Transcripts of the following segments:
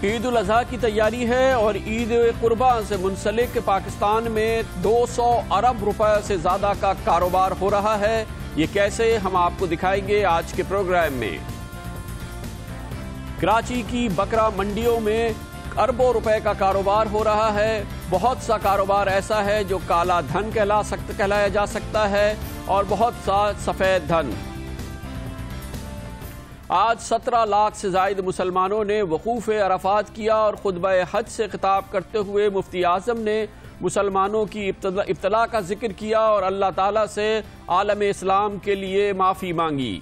عید الاضحیٰ کی تیاری ہے اور عید قربان سے منسلک پاکستان میں 200 ارب روپے سے زیادہ کا کاروبار ہو رہا ہے۔ یہ کیسے، ہم آپ کو دکھائیں گے آج کے پروگرام میں۔ کراچی کی بکرا منڈیوں میں اربوں روپے کا کاروبار ہو رہا ہے۔ بہت سا کاروبار ایسا ہے جو کالا دھن کہلایا جا سکتا ہے اور بہت سا سفید دھن۔ آج 17 لاکھ سے زائد مسلمانوں نے وقوف عرفات کیا اور خطبہ حج سے خطاب کرتے ہوئے مفتی اعظم نے مسلمانوں کی ابتلا کا ذکر کیا اور اللہ تعالیٰ سے عالم اسلام کے لیے معافی مانگی۔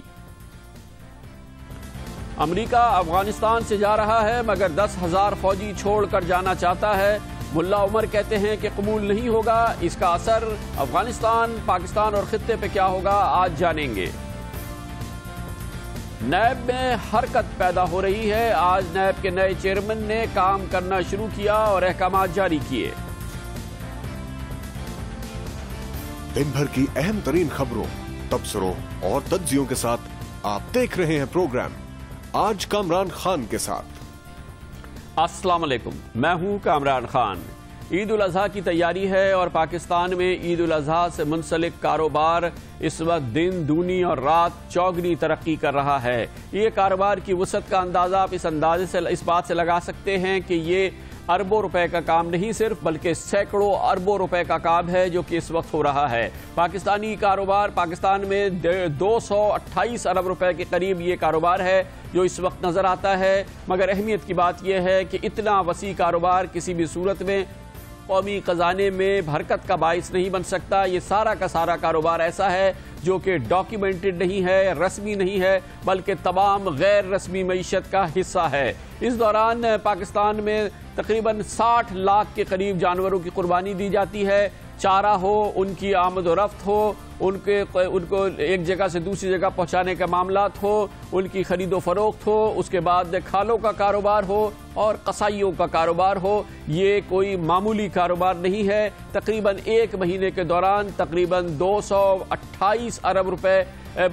امریکہ افغانستان سے جا رہا ہے مگر 10,000 فوجی چھوڑ کر جانا چاہتا ہے۔ ملا عمر کہتے ہیں کہ قبول نہیں ہوگا۔ اس کا اثر افغانستان، پاکستان اور خطے پہ کیا ہوگا، آج جانیں گے۔ نیب میں حرکت پیدا ہو رہی ہے۔ آج نیب کے نئے چیئرمین نے کام کرنا شروع کیا اور احکامات جاری کیے۔ دن بھر کی اہم ترین خبروں، تبصروں اور تجزیوں کے ساتھ آپ دیکھ رہے ہیں پروگرام آج کامران خان کے ساتھ۔ السلام علیکم، میں ہوں کامران خان۔ عید الاضحیٰ کی تیاری ہے اور پاکستان میں عید الاضحیٰ سے منسلک کاروبار اس وقت دن دونی اور رات چوگنی ترقی کر رہا ہے۔ یہ کاروبار کی وسعت کا اندازہ آپ اس بات سے لگا سکتے ہیں کہ یہ اربوں روپے کا کام نہیں صرف، بلکہ سینکڑوں اربوں روپے کا کام ہے جو کہ اس وقت ہو رہا ہے۔ پاکستانی کاروبار پاکستان میں 228 ارب روپے کے قریب یہ کاروبار ہے جو اس وقت نظر آتا ہے، مگر اہمیت کی بات یہ ہے کہ اتنا وسیع کاروبار کسی بھی صورت میں قومی خزانے میں حرکت کا باعث نہیں بن سکتا۔ یہ سارا کا سارا کاروبار ایسا ہے جو کہ ڈاکیومنٹڈ نہیں ہے، رسمی نہیں ہے، بلکہ تمام غیر رسمی معیشت کا حصہ ہے۔ اس دوران پاکستان میں تقریباً 60 لاکھ کے قریب جانوروں کی قربانی دی جاتی ہے۔ چارہ ہو، ان کی آمد و رفت ہو، ان کو ایک جگہ سے دوسری جگہ پہنچانے کا معاملات ہو، ان کی خرید و فروخت ہو، اس کے بعد کھالوں کا کاروبار ہو اور قصائیوں کا کاروبار ہو۔ یہ کوئی معمولی کاروبار نہیں ہے۔ تقریباً ایک مہینے کے دوران تقریباً 228 ارب روپے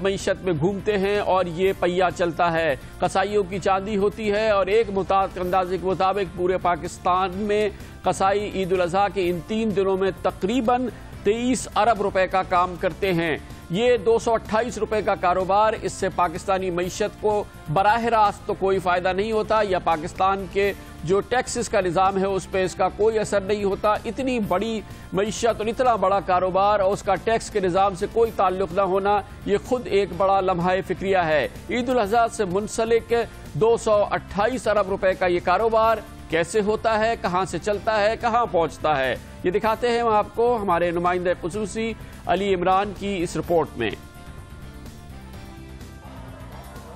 معیشت میں گھومتے ہیں اور یہ پہیہ چلتا ہے۔ قصائیوں کی چاندی ہوتی ہے اور ایک اندازے کے مطابق پورے پاکستان میں قصائی عید الاضحیٰ کے ان 3 دنوں میں تقریباً 23 ارب روپے کا کام کرتے ہیں۔ یہ 228 روپے کا کاروبار، اس سے پاکستانی معیشت کو براہ راست تو کوئی فائدہ نہیں ہوتا، یا پاکستان کے جو ٹیکسز کا نظام ہے اس پہ اس کا کوئی اثر نہیں ہوتا۔ اتنی بڑی معیشت اور اتنا بڑا کاروبار اور اس کا ٹیکس کے نظام سے کوئی تعلق نہ ہونا، یہ خود ایک بڑا لمحہ فکریہ ہے۔ عید الاضحیٰ سے منسلک 228 ارب روپے کا یہ کاروبار کیسے ہوتا ہے، کہاں سے چلتا ہے، کہاں پہنچتا ہے، یہ دکھاتے ہیں ہم آپ کو ہمارے نمائندہ خصوصی علی عمران کی اس رپورٹ میں۔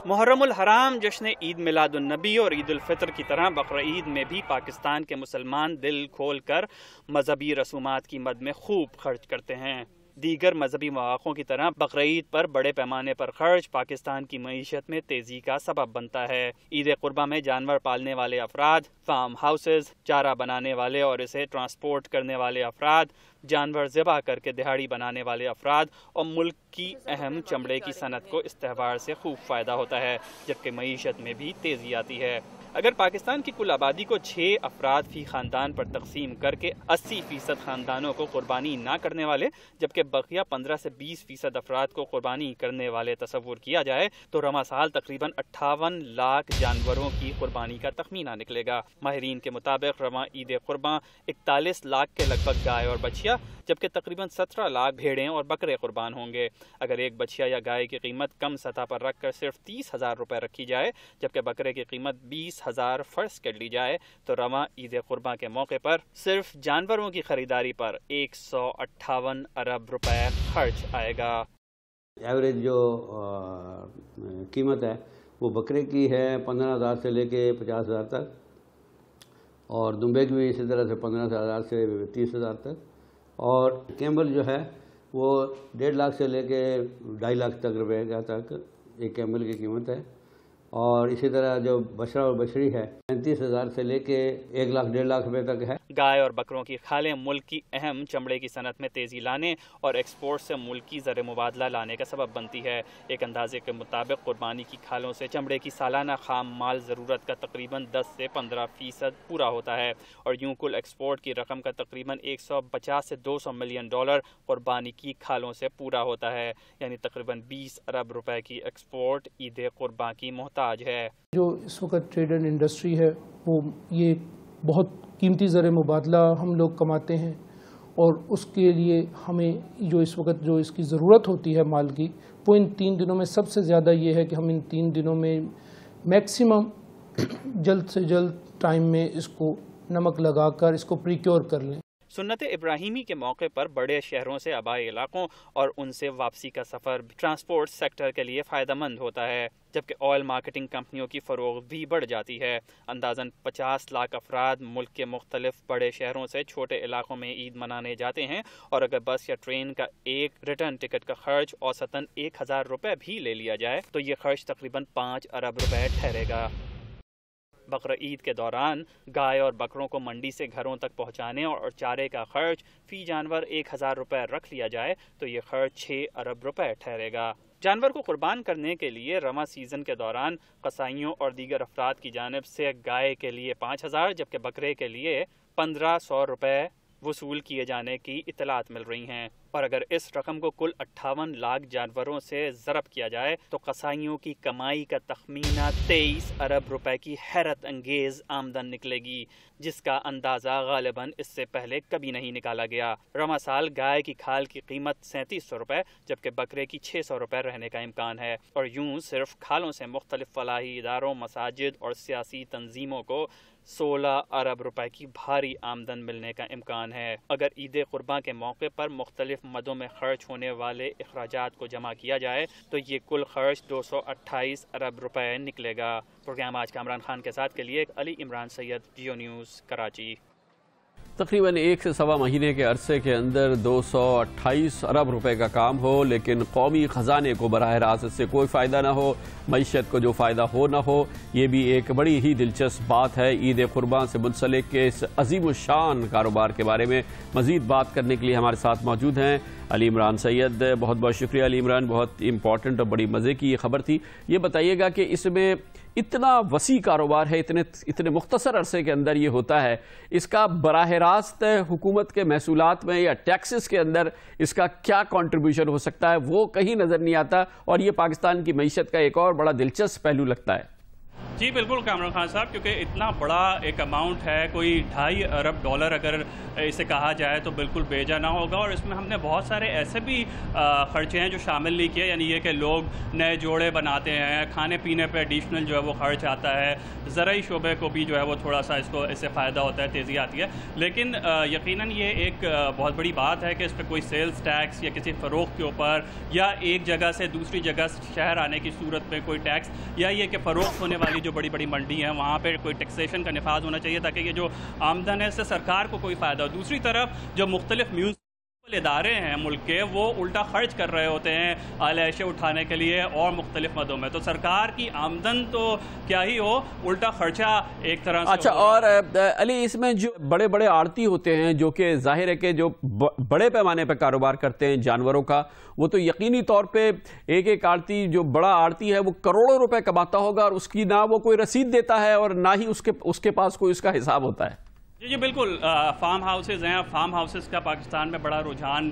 محرم الحرام جشن عید میلاد النبی اور عید الفطر کی طرح بقرعید میں بھی پاکستان کے مسلمان دل کھول کر مذہبی رسومات کی مد میں خوب خرچ کرتے ہیں۔ دیگر مذہبی مواقعوں کی طرح بقرعید پر بڑے پیمانے پر خرچ پاکستان کی معیشت میں تیزی کا سبب بنتا ہے۔ عید قربہ میں جانور پالنے والے افراد، فارم ہاؤسز، چارہ بنانے والے اور اسے ٹرانسپورٹ کرنے والے افراد، جانور ذبح کر کے دہاڑی بنانے والے افراد اور ملک کی اہم چمڑے کی صنعت کو اس تہوار سے خوب فائدہ ہوتا ہے، جبکہ معیشت میں بھی تیزی آتی ہے۔ اگر پاکستان کی کل آبادی کو 6 افراد فی خاندان پر تقسیم کر کے 80% خاندانوں کو قربانی نہ کرنے والے جبکہ بقیہ 15 سے 20% افراد کو قربانی کرنے والے تصور کیا جائے تو رواں سال تقریباً 58 لاکھ جانوروں کی قربانی کا تخمینہ نکلے گا۔ ماہرین کے مطابق رواں عید قرباں 41 لاکھ کے لگ بھگ گائے اور بچیا جبکہ تقریباً 17 لاکھ بھیڑیں اور بکرے قربان ہوں گے۔ اگر ایک بچیا یا گائے کی قیمت کم سطح پر رکھ کر صرف 30,000 روپے رکھی جائے جبکہ بکرے کی قیمت 20,000 فرض کر لی جائے تو رواں عید قرباں کے موقع پر صرف جانوروں کی خریداری پر 158 ارب روپے خرچ آئے گا۔ ایوریج جو قیمت ہے وہ بکرے کی ہے 15,000 سے لے کے 50,000 تک، اور دمبے کی بھی اسی طرح سے 15,000 سے 30,000 تک، اور کیمل جو ہے وہ 1.5 لاکھ سے لے کے 2.5 لاکھ تک روپے کا تک ایک کیمل کی قیمت ہے، اور اسی طرح جو بشرا اور بشری ہے 35,000 سے لے کے 1 لاکھ 1.5 لاکھ روپے تک ہے۔ گائے اور بکروں کی کھالیں ملک کی اہم چمڑے کی صنعت میں تیزی لانے اور ایکسپورٹ سے ملک کی زر مبادلہ لانے کا سبب بنتی ہے۔ ایک اندازے کے مطابق قربانی کی کھالوں سے چمڑے کی سالانہ خام مال ضرورت کا تقریباً 10 سے 15% پورا ہوتا ہے، اور یوں کل ایکسپورٹ کی رقم کا تقریباً 150 سے 200 ملین ڈالر قربانی کی کھالوں سے پورا ہوتا ہے، یعنی تقریباً 20 ارب روپے کی ایکسپورٹ عید قرباں کی محتاج ہے۔ جو اس وقت ٹریڈ اینڈ انڈسٹری ہے وہ یہ بہت قیمتی زر مبادلہ ہم لوگ کماتے ہیں، اور اس کے لیے ہمیں جو اس وقت جو اس کی ضرورت ہوتی ہے مال کی، وہ ان 3 دنوں میں سب سے زیادہ یہ ہے کہ ہم ان 3 دنوں میں میکسیمم جلد سے جلد ٹائم میں اس کو نمک لگا کر اس کو پریکیور کر لیں۔ سنت ابراہیمی کے موقع پر بڑے شہروں سے آبائی علاقوں اور ان سے واپسی کا سفر ٹرانسپورٹ سیکٹر کے لیے فائدہ مند ہوتا ہے، جبکہ آئل مارکیٹنگ کمپنیوں کی فروغ بھی بڑھ جاتی ہے۔ اندازاً 50 لاکھ افراد ملک کے مختلف بڑے شہروں سے چھوٹے علاقوں میں عید منانے جاتے ہیں، اور اگر بس یا ٹرین کا ایک ریٹرن ٹکٹ کا خرچ اوسطاً 1000 روپے بھی لے لیا جائے تو یہ خرچ تقریباً 5 ارب روپے ٹھہرے گا۔ بقر عید کے دوران گائے اور بکروں کو منڈی سے گھروں تک پہنچانے اور چارے کا خرچ فی جانور 1000 روپے رکھ لیا جائے تو یہ خرچ 6 ارب روپے ٹھہرے گا۔ جانور کو قربان کرنے کے لیے رواں سیزن کے دوران قصائیوں اور دیگر افراد کی جانب سے گائے کے لیے 5000 جبکہ بکرے کے لیے 1500 روپے وصول کیے جانے کی اطلاعات مل رہی ہیں، اور اگر اس رقم کو کل 58 لاکھ جانوروں سے ضرب کیا جائے تو قصائیوں کی کمائی کا تخمینہ 23 ارب روپے کی حیرت انگیز آمدن نکلے گی، جس کا اندازہ غالباً اس سے پہلے کبھی نہیں نکالا گیا۔ رواں سال گائے کی کھال کی قیمت 3700 روپے جبکہ بکرے کی 600 روپے رہنے کا امکان ہے، اور یوں صرف کھالوں سے مختلف فلاحی اداروں، مساجد اور سیاسی تنظیموں کو 16 ارب روپے کی بھاری آمدن ملنے کا امکان ہے۔ اگر عید قرباں کے موقع پر مختلف مدوں میں خرچ ہونے والے اخراجات کو جمع کیا جائے تو یہ کل خرچ 228 ارب روپے نکلے گا۔ پروگرام آج کامران خان کے ساتھ کے لیے علی عمران سید، جیو نیوز، کراچی۔ تقریباً 1 سے سوا مہینے کے عرصے کے اندر 228 ارب روپے کا کام ہو، لیکن قومی خزانے کو براہ راست اس سے کوئی فائدہ نہ ہو، معیشت کو جو فائدہ ہو نہ ہو، یہ بھی ایک بڑی ہی دلچسپ بات ہے۔ عید قرباں سے منسلک کے اس عظیم الشان کاروبار کے بارے میں مزید بات کرنے کے لیے ہمارے ساتھ موجود ہیں علی عمران سید۔ بہت بہت شکریہ علی عمران، بہت امپورٹنٹ اور بڑی مزے کی یہ خبر تھی۔ یہ بتائیے گا کہ اس میں اتنا وسیع کاروبار ہے، اتنے مختصر عرصے کے اندر یہ ہوتا ہے، اس کا براہ راست حکومت کے محصولات میں یا ٹیکسز کے اندر اس کا کیا کنٹریبیوشن ہو سکتا ہے، وہ کہیں نظر نہیں آتا، اور یہ پاکستان کی معیشت کا ایک اور بڑا دلچسپ پہلو لگتا ہے۔ جی بالکل کامران خان صاحب، کیونکہ اتنا بڑا ایک اماؤنٹ ہے، کوئی 2.5 ارب ڈالر اگر اسے کہا جائے تو بالکل بیجا نہ ہوگا، اور اس میں ہم نے بہت سارے ایسے بھی خرچے ہیں جو شامل نہیں کیے، یعنی یہ کہ لوگ نئے جوڑے بناتے ہیں، کھانے پینے پہ ایڈیشنل جو ہے وہ خرچ آتا ہے، زرعی شعبے کو بھی جو ہے وہ تھوڑا سا اس سے فائدہ ہوتا ہے، تیزی آتی ہے، لیکن یقیناً یہ ایک بہت بڑی بات ہے کہ اس پہ کوئی سیلز ٹیکس یا کسی فروخت کے اوپر یا ایک جگہ سے دوسری جگہ شہر آنے کی صورت میں کوئی ٹیکس، یا یہ کہ فروخت ہونے والی جو بڑی بڑی منڈی ہیں وہاں پہ کوئی ٹیکسیشن کا نفاذ ہونا چاہیے تاکہ یہ جو آمدن ہے اس سے سرکار کو کوئی فائدہ ہو۔ دوسری طرف جو مختلف میونسپل ادارے ہیں ملک کے، وہ الٹا خرچ کر رہے ہوتے ہیں آلائشیں اٹھانے کے لیے اور مختلف مدوں میں، تو سرکار کی آمدن تو کیا ہی ہو، الٹا خرچہ ایک طرح سے۔ اچھا، اور علی اس میں جو بڑے بڑے آڑتی ہوتے ہیں، جو کہ ظاہر ہے کہ جو بڑے پیمانے پہ کاروبار کرتے ہیں جانوروں کا، وہ تو یقینی طور پہ ایک آڑتی جو بڑا آڑتی ہے وہ کروڑوں روپے کماتا ہوگا، اور اس کی نہ وہ کوئی رسید دیتا ہے اور نہ ہی اس کے پاس کوئی اس کا حساب ہوتا ہے۔ جی بالکل، فارم ہاؤسز ہیں، فارم ہاؤسز کا پاکستان میں بڑا رجحان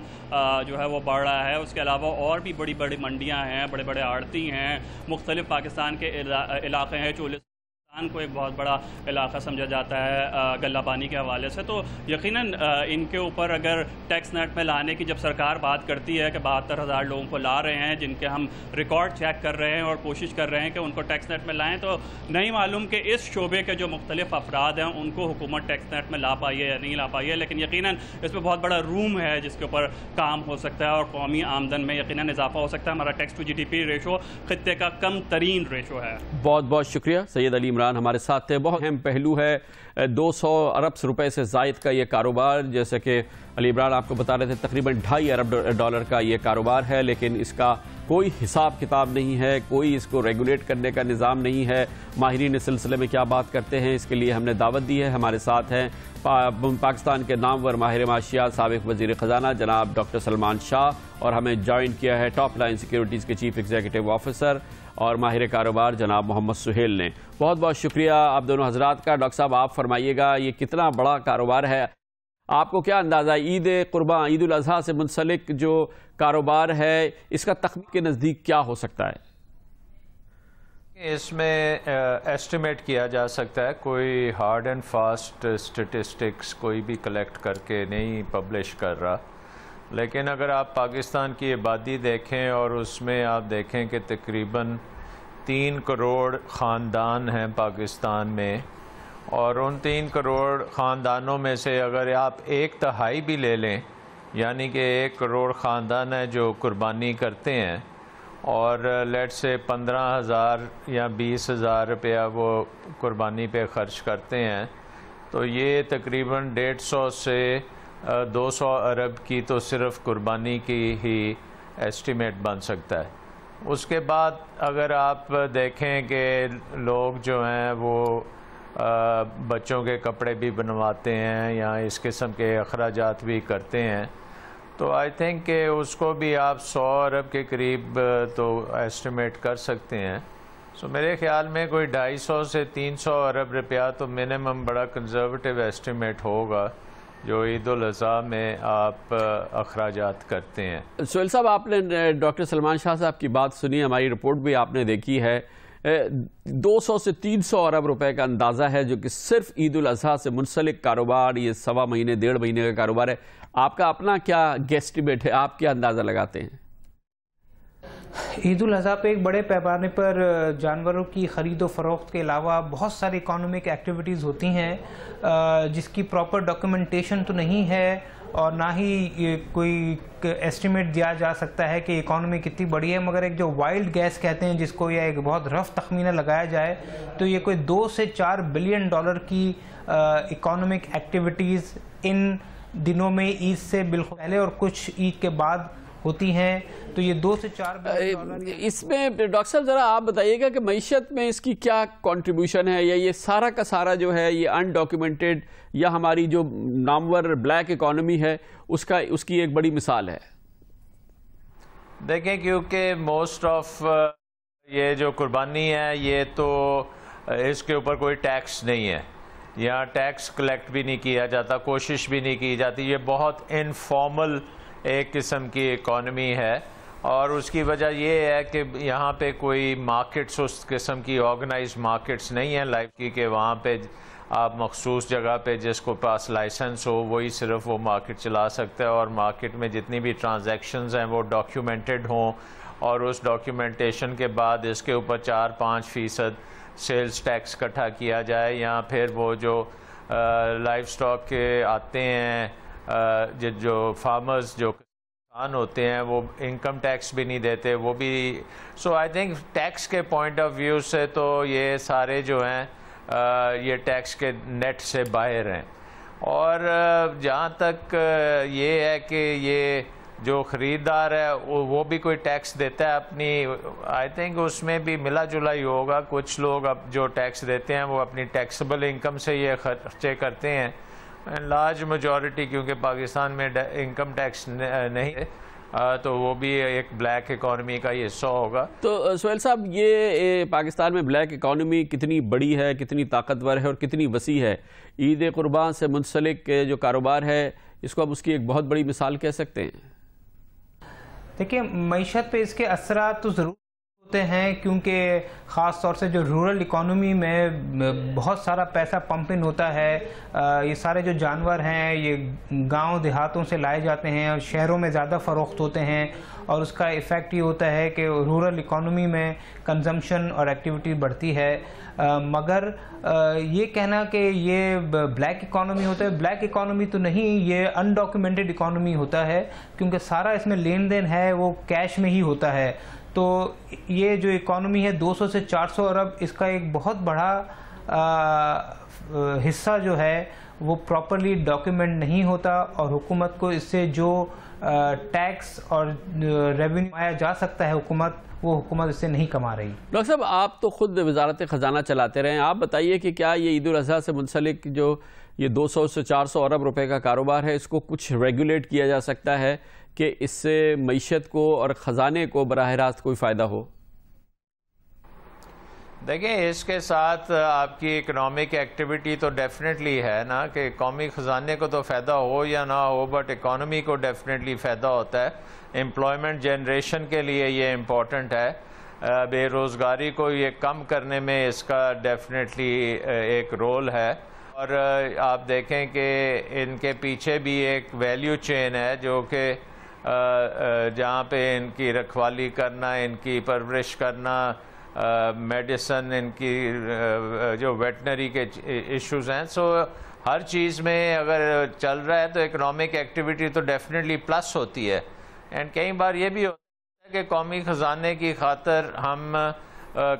جو ہے وہ بڑھ رہا ہے۔ اس کے علاوہ اور بھی بڑی بڑی منڈیاں ہیں، بڑے بڑے آڑتی ہیں، مختلف پاکستان کے علاقے ہیں۔ کو ایک بہت بڑا علاقہ سمجھا جاتا ہے گلہ بانی کے حوالے سے، تو یقیناً ان کے اوپر اگر ٹیکس نیٹ میں لانے کی جب سرکار بات کرتی ہے کہ 72,000 لوگوں کو لا رہے ہیں جن کے ہم ریکارڈ چیک کر رہے ہیں اور کوشش کر رہے ہیں کہ ان کو ٹیکس نیٹ میں لائیں، تو نہیں معلوم کہ اس شعبے کے جو مختلف افراد ہیں ان کو حکومت ٹیکس نیٹ میں لا پائی ہے یا نہیں لا پائی ہے، لیکن یقیناً اس میں بہت بڑا روم ہے جس کے اوپر کام ہو سکتا ہے اور قومی آمدن میں یقیناً اضافہ ہو سکتا ہے۔ ہمارا tax to G D P ratio خطے کا کم ترین ریشو ہے۔ بہت بہت شکریہ سید علی عمران کامران ہمارے ساتھ تھے. بہت اہم پہلو ہے 200 ارب روپے سے زائد کا یہ کاروبار. جیسے کہ علی عمران آپ کو بتا رہے تھے تقریباً 2.5 ارب ڈالر کا یہ کاروبار ہے, لیکن اس کا کوئی حساب کتاب نہیں ہے, کوئی اس کو ریگولیٹ کرنے کا نظام نہیں ہے. ماہرین اس سلسلے میں کیا بات کرتے ہیں, اس کے لیے ہم نے دعوت دی ہے. ہمارے ساتھ ہیں پاکستان کے نامور ماہر معاشیات سابق وزیر خزانہ جناب ڈاکٹر سلمان شاہ, اور ہمیں جوائن کیا ہے ٹاپ لائن سیکیورٹیز کے چیف ایگزیکٹو آفیسر اور ماہر کاروبار جناب محمد سہیل نے. بہت بہت شکریہ آپ دونوں حضرات کا. ڈاکٹر صاحب آپ فرمائیے گا یہ کتنا بڑا کاروبار ہے, آپ کو کیا اندازہ عید قرباں عید الاضحیٰ سے منسلک جو کاروبار ہے اس کا تخمین کے نزدیک کیا ہو سکتا ہے؟ اس میں ایسٹیمیٹ کیا جا سکتا ہے, کوئی ہارڈ اینڈ فاسٹ اسٹیٹسٹکس کوئی بھی کلیکٹ کر کے نہیں پبلش کر رہا, لیکن اگر آپ پاکستان کی آبادی دیکھیں اور اس میں آپ دیکھیں کہ تقریباً 3 کروڑ خاندان ہیں پاکستان میں, اور ان 3 کروڑ خاندانوں میں سے اگر آپ 1/3 بھی لے لیں, یعنی کہ 1 کروڑ خاندان ہے جو قربانی کرتے ہیں, اور لیٹ سے 15,000 یا 20,000 روپیہ وہ قربانی پہ خرچ کرتے ہیں, تو یہ تقریباً 150 سے 200 ارب کی تو صرف قربانی کی ہی ایسٹیمیٹ بن سکتا ہے. اس کے بعد اگر آپ دیکھیں کہ لوگ جو ہیں وہ بچوں کے کپڑے بھی بنواتے ہیں یا اس قسم کے اخراجات بھی کرتے ہیں, تو آئی تھنک کہ اس کو بھی آپ 100 ارب کے قریب تو ایسٹیمیٹ کر سکتے ہیں. سو میرے خیال میں کوئی 250 سے 300 ارب روپیہ تو منیمم بڑا کنزرویٹو ایسٹیمیٹ ہوگا جو عید الاضحیٰ میں آپ اخراجات کرتے ہیں. سہیل صاحب آپ نے ڈاکٹر سلمان شاہ صاحب کی بات سنی, ہماری رپورٹ بھی آپ نے دیکھی ہے. 200 سے 300 ارب روپے کا اندازہ ہے جو کہ صرف عید الاضحیٰ سے منسلک کاروبار, یہ 1.25 مہینے 1.5 مہینے کا کاروبار ہے. آپ کا اپنا کیا گیسٹیمیٹ ہے, آپ کیا اندازہ لگاتے ہیں؟ عید الاضحیٰ پہ ایک بڑے پیمانے پر جانوروں کی خرید و فروخت کے علاوہ بہت ساری اکانومک ایکٹیویٹیز ہوتی ہیں جس کی پراپر ڈاکیومنٹیشن تو نہیں ہے, اور نہ ہی کوئی ایسٹیمیٹ دیا جا سکتا ہے کہ اکانومی کتنی بڑی ہے. مگر ایک جو وائلڈ گیس کہتے ہیں جس کو, یا ایک بہت رف تخمینہ لگایا جائے, تو یہ کوئی 2 سے 4 بلین ڈالر کی اکانومک ایکٹیویٹیز ان دنوں میں عید سے بالکل پہلے اور کچھ عید کے بعد ہوتی ہیں. تو یہ 2 سے 4 بلین ڈالر. اس میں ڈاکٹر صاحب ذرا آپ بتائیے گا کہ معیشت میں اس کی کیا کنٹریبیوشن ہے, یا یہ سارا کا سارا جو ہے یہ انڈاکیومنٹڈ, یا ہماری جو نامور بلیک اکانومی ہے اس کی ایک بڑی مثال ہے؟ دیکھیں کیونکہ موسٹ آف یہ جو قربانی ہے یہ تو اس کے اوپر کوئی ٹیکس نہیں ہے, یہاں ٹیکس کلیکٹ بھی نہیں کیا جاتا, کوشش بھی نہیں کی جاتی. یہ بہت انفارمل ایک قسم کی اکانومی ہے, اور اس کی وجہ یہ ہے کہ یہاں پہ کوئی مارکیٹس اس قسم کی آرگنائز مارکیٹس نہیں ہیں لائف کی, کہ وہاں پہ آپ مخصوص جگہ پہ جس کو پاس لائسنس ہو وہی صرف وہ مارکیٹ چلا سکتا ہے, اور مارکیٹ میں جتنی بھی ٹرانزیکشنز ہیں وہ ڈاکیومنٹڈ ہوں, اور اس ڈاکیومنٹیشن کے بعد اس کے اوپر 4-5% سیلز ٹیکس اکٹھا کیا جائے, یا پھر وہ جو لائف سٹاک کے آتے ہیں جو فارمرز جو کسان ہوتے ہیں وہ انکم ٹیکس بھی نہیں دیتے وہ بھی. سو آئی تھنک ٹیکس کے پوائنٹ آف ویو سے تو یہ سارے جو ہیں یہ ٹیکس کے نیٹ سے باہر ہیں. اور جہاں تک یہ ہے کہ یہ جو خریدار ہے وہ بھی کوئی ٹیکس دیتا ہے اپنی, آئی تھنک اس میں بھی ملا جلا ہی ہوگا. کچھ لوگ اب جو ٹیکس دیتے ہیں وہ اپنی ٹیکسیبل انکم سے یہ خرچے کرتے ہیں, لارج میجورٹی کیونکہ پاکستان میں انکم ٹیکس نہیں ہے تو وہ بھی ایک بلیک اکانومی کا یہ حصہ ہوگا. تو سہیل صاحب یہ پاکستان میں بلیک اکانومی کتنی بڑی ہے, کتنی طاقتور ہے اور کتنی وسیع ہے؟ عید قربان سے منسلک جو کاروبار ہے اس کو اب اس کی ایک بہت بڑی مثال کہہ سکتے ہیں. دیکھیں معیشت پہ اس کے اثرات تو ضرور ہوتے ہیں, کیونکہ خاص طور سے جو رورل اکانومی میں بہت سارا پیسہ پمپ ان ہوتا ہے. یہ سارے جو جانور ہیں یہ گاؤں دیہاتوں سے لائے جاتے ہیں اور شہروں میں زیادہ فروخت ہوتے ہیں, اور اس کا ایفیکٹ یہ ہوتا ہے کہ رورل اکانومی میں کنزمپشن اور ایکٹیویٹی بڑھتی ہے. مگر یہ کہنا کہ یہ بلیک اکانومی ہوتا ہے, بلیک اکانومی تو نہیں, یہ انڈاکیومنٹڈ اکانومی ہوتا ہے, کیونکہ سارا اس میں لین دین ہے وہ کیش میں ہی ہوتا ہے. تو یہ جو اکانومی ہے 200 سے 400 ارب, اس کا ایک بہت بڑا حصہ جو ہے وہ پراپرلی ڈاکیومنٹ نہیں ہوتا اور حکومت کو اس سے جو ٹیکس اور ریونیو کمایا جا سکتا ہے وہ حکومت اس سے نہیں کما رہی۔ ڈاکٹر صاحب آپ تو خود وزارت خزانہ چلاتے رہے ہیں، آپ بتائیے کہ کیا یہ عید الاضحیٰ سے منسلک جو یہ 200 سے 400 ارب روپے کا کاروبار ہے اس کو کچھ ریگولیٹ کیا جا سکتا ہے کہ اس سے معیشت کو اور خزانے کو براہ راست کوئی فائدہ ہو؟ دیکھیں اس کے ساتھ آپ کی اکنامک ایکٹیویٹی تو ڈیفینیٹلی ہے نا کہ قومی خزانے کو تو فائدہ ہو یا نہ ہو بٹ اکانومی کو ڈیفینیٹلی فائدہ ہوتا ہے، امپلائمنٹ جنریشن کے لیے یہ امپورٹنٹ ہے، بے روزگاری کو یہ کم کرنے میں اس کا ڈیفینیٹلی ایک رول ہے، اور آپ دیکھیں کہ ان کے پیچھے بھی ایک ویلیو چین ہے جو کہ جہاں پہ ان کی رکھوالی کرنا، ان کی پرورش کرنا، میڈیسن، ان کی جو ویٹنری کے ایشوز ہیں، سو ہر چیز میں اگر چل رہا ہے تو اکنامک ایکٹیویٹی تو ڈیفینیٹلی پلس ہوتی ہے، اینڈ کئی بار یہ بھی ہوتا ہے کہ قومی خزانے کی خاطر ہم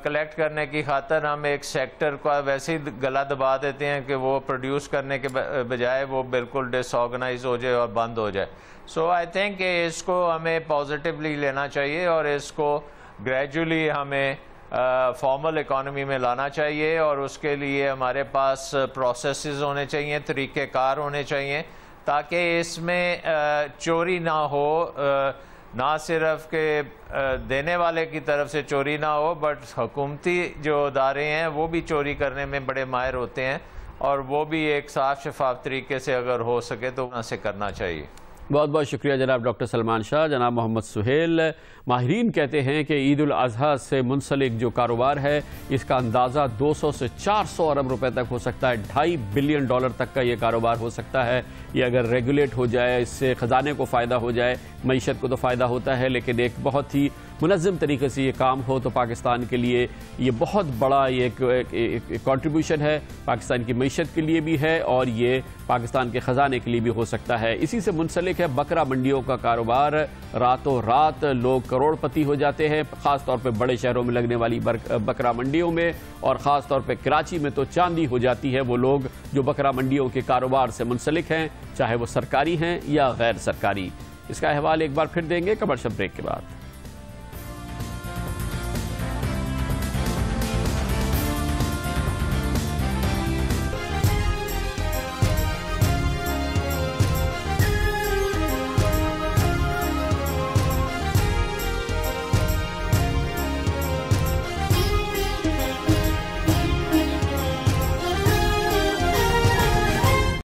کلیکٹ کرنے کی خاطر ہم ایک سیکٹر کو ویسے ہی گلا دبا دیتے ہیں کہ وہ پروڈیوس کرنے کے بجائے وہ بالکل ڈس آرگنائز ہو جائے اور بند ہو جائے۔ سو آئی تھنک کہ اس کو ہمیں پازیٹیولی لینا چاہیے اور اس کو گریجولی ہمیں فارمل اکانومی میں لانا چاہیے، اور اس کے لیے ہمارے پاس پروسیسز ہونے چاہیے، طریقہ کار ہونے چاہیے تاکہ اس میں چوری نہ ہو، نہ صرف کہ دینے والے کی طرف سے چوری نہ ہو بٹ حکومتی جو ادارے ہیں وہ بھی چوری کرنے میں بڑے ماہر ہوتے ہیں، اور وہ بھی ایک صاف شفاف طریقے سے اگر ہو سکے تو وہاں سے کرنا چاہیے۔ بہت بہت شکریہ جناب ڈاکٹر سلمان شاہ۔ جناب محمد سہیل، ماہرین کہتے ہیں کہ عید الاضحیٰ سے منسلک جو کاروبار ہے اس کا اندازہ 200 سے 400 ارب روپے تک ہو سکتا ہے، $2.5 بلین تک کا یہ کاروبار ہو سکتا ہے۔ یہ اگر ریگولیٹ ہو جائے، اس سے خزانے کو فائدہ ہو جائے، معیشت کو تو فائدہ ہوتا ہے، لیکن ایک بہت ہی منظم طریقے سے یہ کام ہو تو پاکستان کے لیے یہ بہت بڑا ایک کنٹریبیوشن ہے، پاکستان کی معیشت کے لیے بھی ہے اور یہ پاکستان کے خزانے کے لیے بھی ہو سکتا ہے۔ اسی سے منسلک ہے بکرا منڈیوں کا کاروبار۔ راتوں رات لوگ کروڑ پتی ہو جاتے ہیں، خاص طور پہ بڑے شہروں میں لگنے والی بکرا منڈیوں میں، اور خاص طور پہ کراچی میں تو چاندی ہو جاتی ہے وہ لوگ جو بکرا منڈیوں کے کاروبار سے منسلک ہیں، چاہے وہ سرکاری ہیں یا غیر سرکاری۔ اس کا احوال ایک بار پھر دیں گے کمرشل بریک کے بعد۔